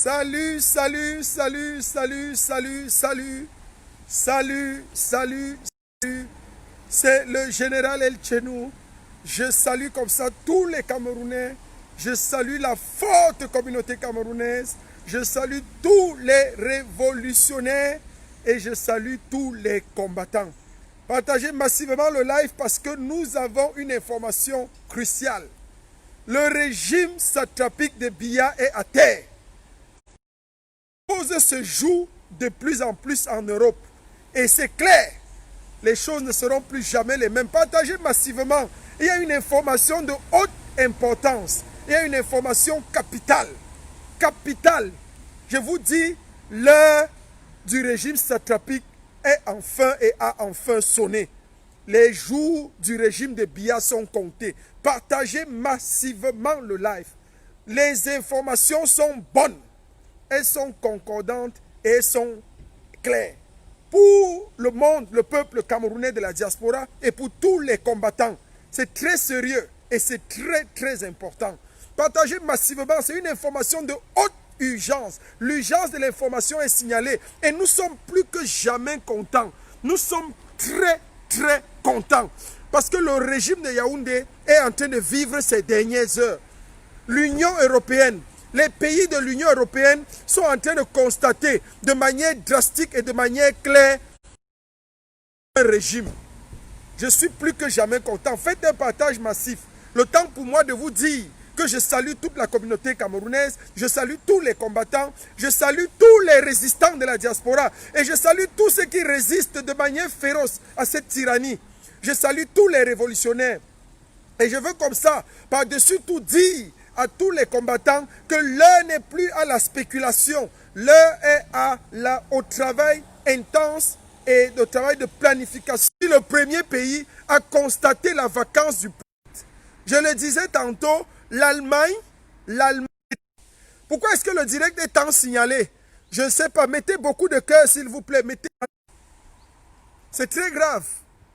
Salut, salut, salut, salut, salut, salut, salut, salut, salut. C'est le général El Chenou. Je salue comme ça tous les Camerounais. Je salue la forte communauté camerounaise. Je salue tous les révolutionnaires et je salue tous les combattants. Partagez massivement le live parce que nous avons une information cruciale. Le régime satrapique de Biya est à terre. Les choses se jouent de plus en plus en Europe. Et c'est clair, les choses ne seront plus jamais les mêmes. Partagez massivement. Il y a une information de haute importance. Il y a une information capitale. Capitale. Je vous dis, l'heure du régime satrapique est enfin et a enfin sonné. Les jours du régime de Biya sont comptés. Partagez massivement le live. Les informations sont bonnes. Elles sont concordantes et elles sont claires. Pour le monde, le peuple camerounais de la diaspora et pour tous les combattants, c'est très sérieux et c'est très très important. Partagez massivement, c'est une information de haute urgence. L'urgence de l'information est signalée et nous sommes plus que jamais contents. Nous sommes très très contents parce que le régime de Yaoundé est en train de vivre ces dernières heures. L'Union européenne, les pays de l'Union européenne sont en train de constater de manière drastique et de manière claire un régime. Je suis plus que jamais content. Faites un partage massif. Le temps pour moi de vous dire que je salue toute la communauté camerounaise, je salue tous les combattants, je salue tous les résistants de la diaspora et je salue tous ceux qui résistent de manière féroce à cette tyrannie. Je salue tous les révolutionnaires. Et je veux comme ça, par-dessus tout, dire à tous les combattants que l'heure n'est plus à la spéculation, l'heure est au travail intense et au travail de planification. Le premier pays a constaté la vacance du peuple. Je le disais tantôt, l'Allemagne. Pourquoi est-ce que le direct est tant signalé? Je ne sais pas, mettez beaucoup de cœur s'il vous plaît. C'est très grave.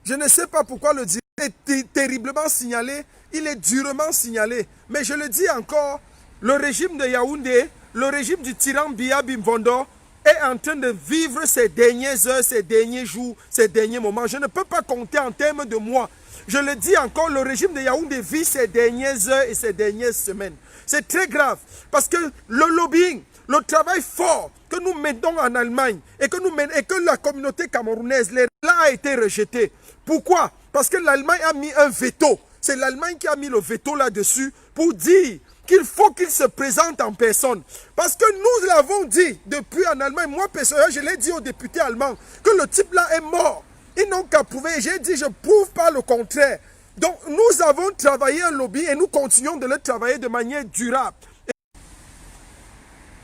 Je ne sais pas pourquoi le direct est terriblement signalé. Il est durement signalé. Mais je le dis encore, le régime de Yaoundé, le régime du tyran Biya Bimvondo est en train de vivre ces dernières heures, ces derniers jours, ces derniers moments. Je ne peux pas compter en termes de mois. Je le dis encore, le régime de Yaoundé vit ces dernières heures et ces dernières semaines. C'est très grave parce que le lobbying, le travail fort que nous mettons en Allemagne et que la communauté camerounaise là a été rejeté. Pourquoi? Parce que l'Allemagne a mis un veto. C'est l'Allemagne qui a mis le veto là-dessus pour dire qu'il faut qu'il se présente en personne. Parce que nous l'avons dit depuis en Allemagne, moi personnellement, je l'ai dit aux députés allemands, que le type là est mort. Ils n'ont qu'à prouver. J'ai dit, je ne prouve pas le contraire. Donc nous avons travaillé un lobby et nous continuons de le travailler de manière durable.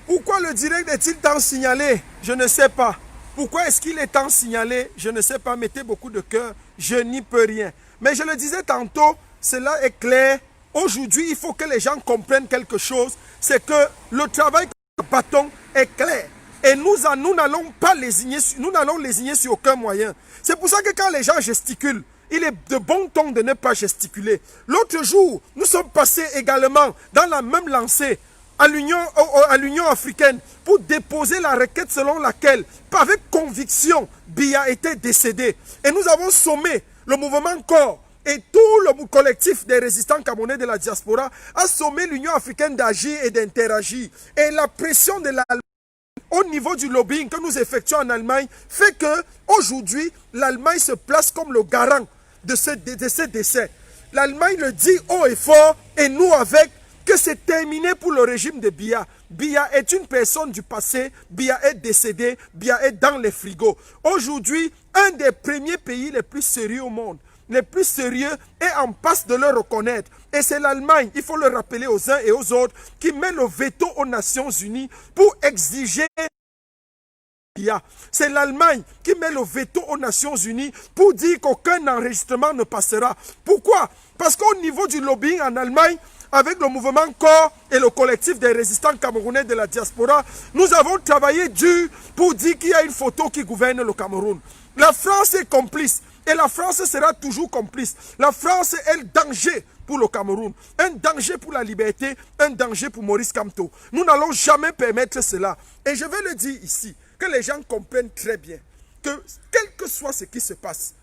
Pourquoi le direct est-il tant signalé? Je ne sais pas. Pourquoi est-ce qu'il est tant signalé? Je ne sais pas. Mettez beaucoup de cœur. Je n'y peux rien. Mais je le disais tantôt, cela est clair. Aujourd'hui, il faut que les gens comprennent quelque chose. C'est que le travail que nous battons est clair. Et nous n'allons pas lésigner, nous n'allons lésigner sur aucun moyen. C'est pour ça que quand les gens gesticulent, il est de bon ton de ne pas gesticuler. L'autre jour, nous sommes passés également dans la même lancée à l'Union africaine pour déposer la requête selon laquelle, avec conviction, Biya était décédé. Et nous avons sommé le mouvement Corps et tout le collectif des résistants camerounais de la diaspora a sommé l'Union africaine d'agir et d'interagir. Et la pression de l'Allemagne au niveau du lobbying que nous effectuons en Allemagne fait que aujourd'hui l'Allemagne se place comme le garant de ce décès. L'Allemagne le dit haut et fort et nous avec que c'est terminé pour le régime de Biya. Biya est une personne du passé, Biya est décédé, Biya est dans les frigos. Aujourd'hui, un des premiers pays les plus sérieux au monde, les plus sérieux, est en passe de le reconnaître. Et c'est l'Allemagne, il faut le rappeler aux uns et aux autres, qui met le veto aux Nations Unies pour exiger Biya. C'est l'Allemagne qui met le veto aux Nations Unies pour dire qu'aucun enregistrement ne passera. Pourquoi? Parce qu'au niveau du lobbying en Allemagne, avec le mouvement Corps et le collectif des résistants camerounais de la diaspora, nous avons travaillé dur pour dire qu'il y a une photo qui gouverne le Cameroun. La France est complice et la France sera toujours complice. La France est le danger pour le Cameroun, un danger pour la liberté, un danger pour Maurice Kamto. Nous n'allons jamais permettre cela. Et je vais le dire ici, que les gens comprennent très bien que quel que soit ce qui se passe,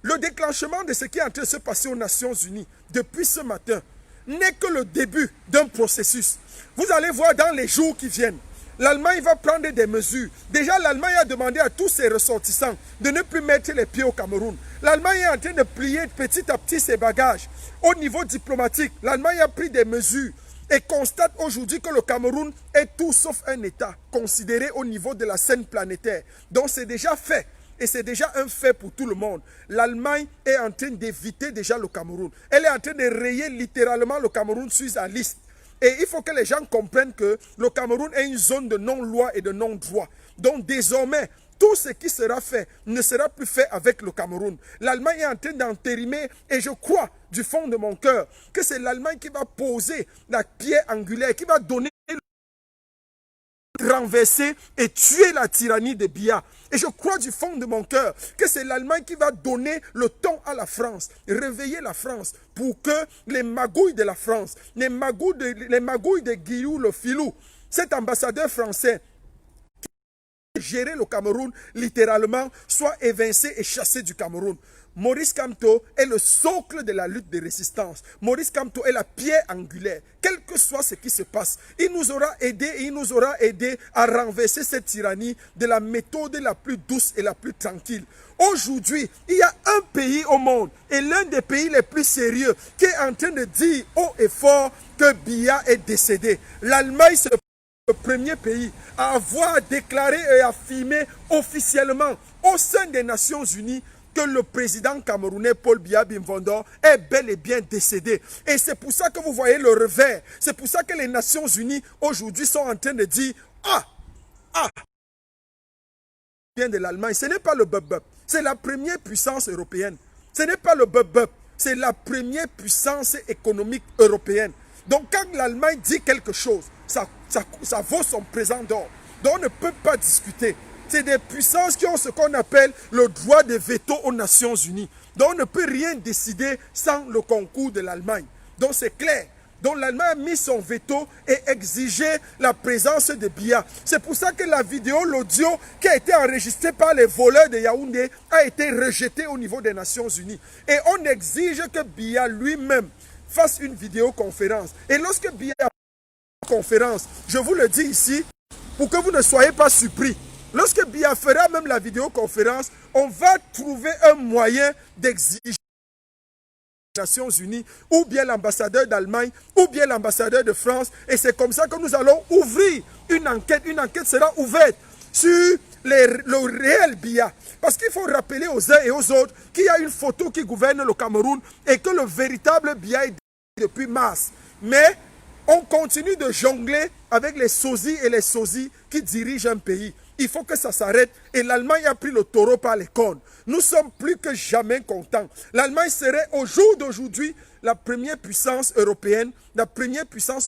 le déclenchement de ce qui est en train de se passer aux Nations Unies depuis ce matin n'est que le début d'un processus. Vous allez voir dans les jours qui viennent, l'Allemagne va prendre des mesures. Déjà, l'Allemagne a demandé à tous ses ressortissants de ne plus mettre les pieds au Cameroun. L'Allemagne est en train de plier petit à petit ses bagages. Au niveau diplomatique, l'Allemagne a pris des mesures et constate aujourd'hui que le Cameroun est tout sauf un État considéré au niveau de la scène planétaire. Donc c'est déjà fait. Et c'est déjà un fait pour tout le monde. L'Allemagne est en train d'éviter déjà le Cameroun. Elle est en train de rayer littéralement le Cameroun sur sa liste. Et il faut que les gens comprennent que le Cameroun est une zone de non-loi et de non-droit. Donc désormais, tout ce qui sera fait ne sera plus fait avec le Cameroun. L'Allemagne est en train d'entérimer et je crois du fond de mon cœur que c'est l'Allemagne qui va poser la pierre angulaire, qui va donner renverser et tuer la tyrannie de Biya. Et je crois du fond de mon cœur que c'est l'Allemagne qui va donner le ton à la France, réveiller la France pour que les magouilles de la France, les magouilles de Guillou le Filou, cet ambassadeur français qui gérait le Cameroun littéralement, soit évincé et chassé du Cameroun. Maurice Kamto est le socle de la lutte de résistance. Maurice Kamto est la pierre angulaire. Quel que soit ce qui se passe, il nous aura aidé et il nous aura aidé à renverser cette tyrannie de la méthode la plus douce et la plus tranquille. Aujourd'hui, il y a un pays au monde et l'un des pays les plus sérieux qui est en train de dire haut et fort que Biya est décédé. L'Allemagne se le premier pays à avoir déclaré et affirmé officiellement au sein des Nations Unies que le président camerounais Paul Biya Bimvondor est bel et bien décédé. Et c'est pour ça que vous voyez le revers. C'est pour ça que les Nations Unies aujourd'hui sont en train de dire bien de l'Allemagne. Ce n'est pas le bub-bub. C'est la première puissance européenne. Ce n'est pas le bub-bub. C'est la première puissance économique européenne. Donc quand l'Allemagne dit quelque chose, ça vaut son présent d'or. Donc on ne peut pas discuter. C'est des puissances qui ont ce qu'on appelle le droit de veto aux Nations Unies. Donc on ne peut rien décider sans le concours de l'Allemagne. Donc c'est clair. Donc l'Allemagne a mis son veto et exigé la présence de Biya. C'est pour ça que la vidéo, l'audio qui a été enregistré par les voleurs de Yaoundé a été rejeté au niveau des Nations Unies. Et on exige que Biya lui-même fasse une vidéoconférence. Et lorsque Biya a une conférence, je vous le dis ici, pour que vous ne soyez pas surpris, lorsque Biya fera même la vidéoconférence, on va trouver un moyen d'exiger les Nations Unies, ou bien l'ambassadeur d'Allemagne, ou bien l'ambassadeur de France. Et c'est comme ça que nous allons ouvrir une enquête. Une enquête sera ouverte sur le réel Biya. Parce qu'il faut rappeler aux uns et aux autres qu'il y a une photo qui gouverne le Cameroun et que le véritable Biya est depuis mars. Mais on continue de jongler avec les sosies et les sosies qui dirigent un pays. Il faut que ça s'arrête et l'Allemagne a pris le taureau par les cornes. Nous sommes plus que jamais contents. L'Allemagne serait au jour d'aujourd'hui la première puissance européenne, la première puissance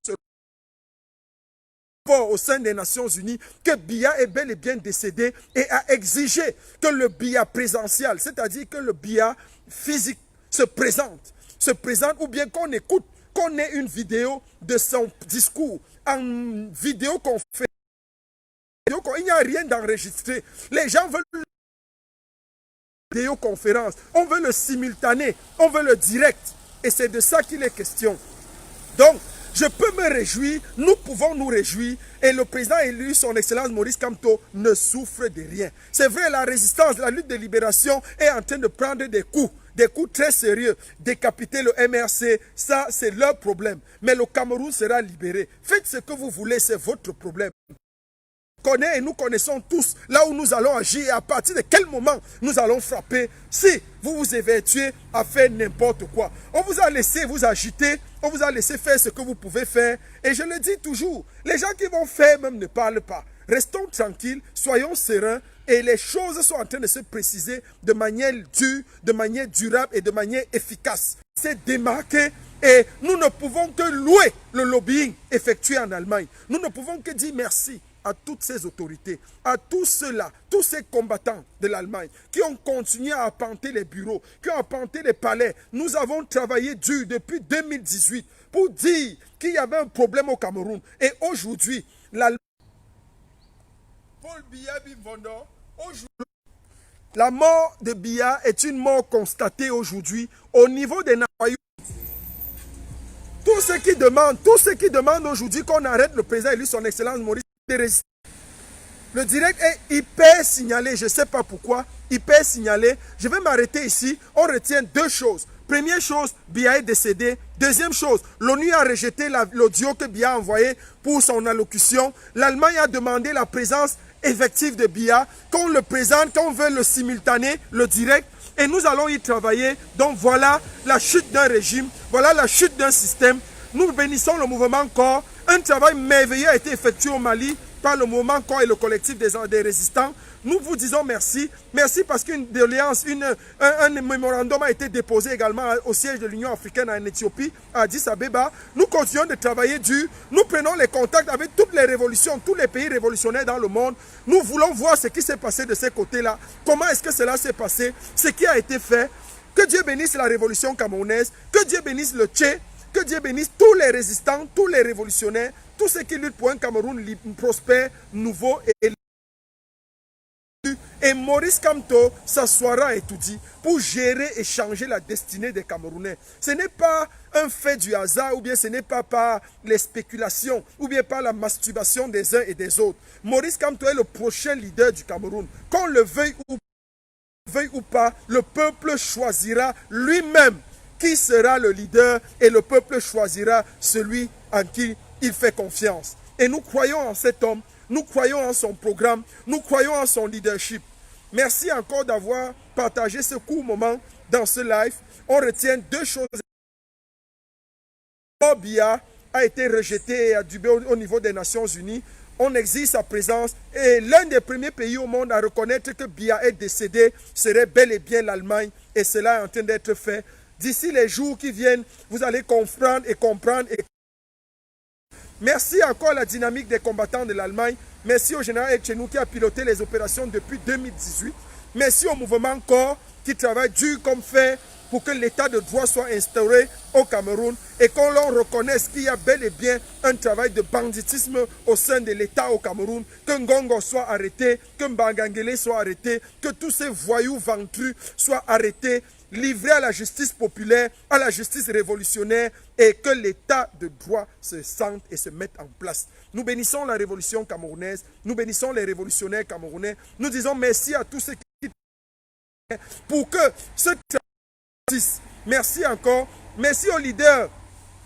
au sein des Nations Unies, que Biya est bel et bien décédé et a exigé que le Biya présentiel, c'est-à-dire que le Biya physique se présente ou bien qu'on écoute, qu'on ait une vidéo de son discours en vidéoconférence. Il n'y a rien d'enregistré. Les gens veulent une vidéoconférence. On veut le simultané. On veut le direct. Et c'est de ça qu'il est question. Donc, je peux me réjouir. Nous pouvons nous réjouir. Et le président élu, son excellence Maurice Kamto, ne souffre de rien. C'est vrai, la résistance, la lutte de libération est en train de prendre des coups très sérieux. Décapiter le MRC, ça c'est leur problème. Mais le Cameroun sera libéré. Faites ce que vous voulez, c'est votre problème. Et nous connaissons tous là où nous allons agir et à partir de quel moment nous allons frapper si vous vous évertuez à faire n'importe quoi. On vous a laissé vous agiter, on vous a laissé faire ce que vous pouvez faire et je le dis toujours, les gens qui vont faire même ne parlent pas. Restons tranquilles, soyons sereins et les choses sont en train de se préciser de manière dure, de manière durable et de manière efficace. C'est démarqué et nous ne pouvons que louer le lobbying effectué en Allemagne. Nous ne pouvons que dire merci à toutes ces autorités, à tous ceux-là, tous ces combattants de l'Allemagne qui ont continué à appanter les bureaux, qui ont appanté les palais. Nous avons travaillé dur depuis 2018 pour dire qu'il y avait un problème au Cameroun. Et aujourd'hui, l'Allemagne... Paul Biya Bimbondo, aujourd'hui, la mort de Biya est une mort constatée aujourd'hui au niveau des Nawayu. Tous ceux qui demandent aujourd'hui qu'on arrête le président élu, son excellence Maurice. Le direct est hyper signalé, je ne sais pas pourquoi, hyper signalé. Je vais m'arrêter ici, on retient deux choses. Première chose, Biya est décédé. Deuxième chose, l'ONU a rejeté l'audio que Biya a envoyé pour son allocution. L'Allemagne a demandé la présence effective de Biya, qu'on le présente, qu'on veut le simultané, le direct. Et nous allons y travailler. Donc voilà la chute d'un régime, voilà la chute d'un système. Nous bénissons le mouvement Corps. Un travail merveilleux a été effectué au Mali par le mouvement Corps et le collectif des résistants. Nous vous disons merci. Merci parce qu'une doléance, un mémorandum a été déposé également au siège de l'Union africaine en Éthiopie, à Addis Abeba. Nous continuons de travailler dur. Nous prenons les contacts avec toutes les révolutions, tous les pays révolutionnaires dans le monde. Nous voulons voir ce qui s'est passé de ces côtés-là. Comment est-ce que cela s'est passé? Ce qui a été fait. Que Dieu bénisse la révolution camerounaise. Que Dieu bénisse le Tché. Que Dieu bénisse tous les résistants, tous les révolutionnaires, tous ceux qui luttent pour un Cameroun prospère, nouveau et Maurice Kamto s'assoira et tout dit pour gérer et changer la destinée des Camerounais. Ce n'est pas un fait du hasard ou bien ce n'est pas par les spéculations ou bien par la masturbation des uns et des autres. Maurice Kamto est le prochain leader du Cameroun. Qu'on le veuille ou pas, le peuple choisira lui-même qui sera le leader et le peuple choisira celui en qui il fait confiance. Et nous croyons en cet homme, nous croyons en son programme, nous croyons en son leadership. Merci encore d'avoir partagé ce court moment dans ce live. On retient deux choses. Biya a été rejeté et adubé au niveau des Nations Unies. On exige sa présence et l'un des premiers pays au monde à reconnaître que Biya est décédé serait bel et bien l'Allemagne et cela est en train d'être fait. D'ici les jours qui viennent, vous allez comprendre et comprendre. Merci encore à la dynamique des combattants de l'Allemagne. Merci au général Etchenou qui a piloté les opérations depuis 2018. Merci au mouvement Corps qui travaille dur comme fer pour que l'état de droit soit instauré au Cameroun et qu'on leur reconnaisse qu'il y a bel et bien un travail de banditisme au sein de l'état au Cameroun, que Ngongo soit arrêté, que Mbangangele soit arrêté, que tous ces voyous ventrus soient arrêtés, livrés à la justice populaire, à la justice révolutionnaire et que l'état de droit se sente et se mette en place. Nous bénissons la révolution camerounaise, nous bénissons les révolutionnaires camerounais, nous disons merci à tous ceux qui pour que ce merci encore. Merci aux leaders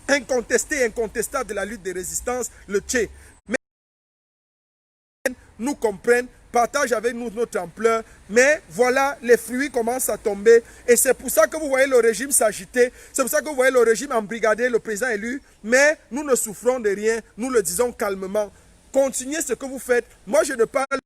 incontestés et incontestables de la lutte de résistance, le Tché. Nous comprennent, partagent avec nous notre ampleur, mais voilà, les fruits commencent à tomber. Et c'est pour ça que vous voyez le régime s'agiter, c'est pour ça que vous voyez le régime embrigader le président élu, mais nous ne souffrons de rien, nous le disons calmement. Continuez ce que vous faites. Moi, je ne parle pas.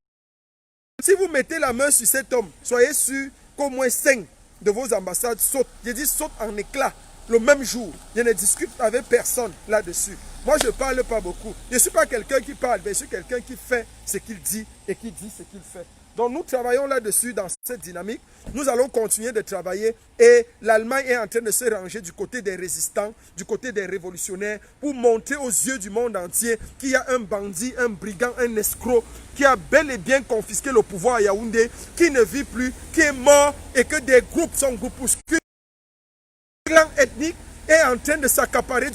Si vous mettez la main sur cet homme, soyez sûr qu'au moins 5 de vos ambassades sautent. Je dis sautent en éclats le même jour. Je ne discute avec personne là-dessus. Moi, je ne parle pas beaucoup. Je ne suis pas quelqu'un qui parle, mais je suis quelqu'un qui fait ce qu'il dit et qui dit ce qu'il fait. Donc, nous travaillons là-dessus dans cette dynamique. Nous allons continuer de travailler et l'Allemagne est en train de se ranger du côté des résistants, du côté des révolutionnaires pour montrer aux yeux du monde entier qu'il y a un bandit, un brigand, un escroc qui a bel et bien confisqué le pouvoir à Yaoundé, qui ne vit plus, qui est mort et que des groupes sont groupuscules. Le clan ethnique est en train de s'accaparer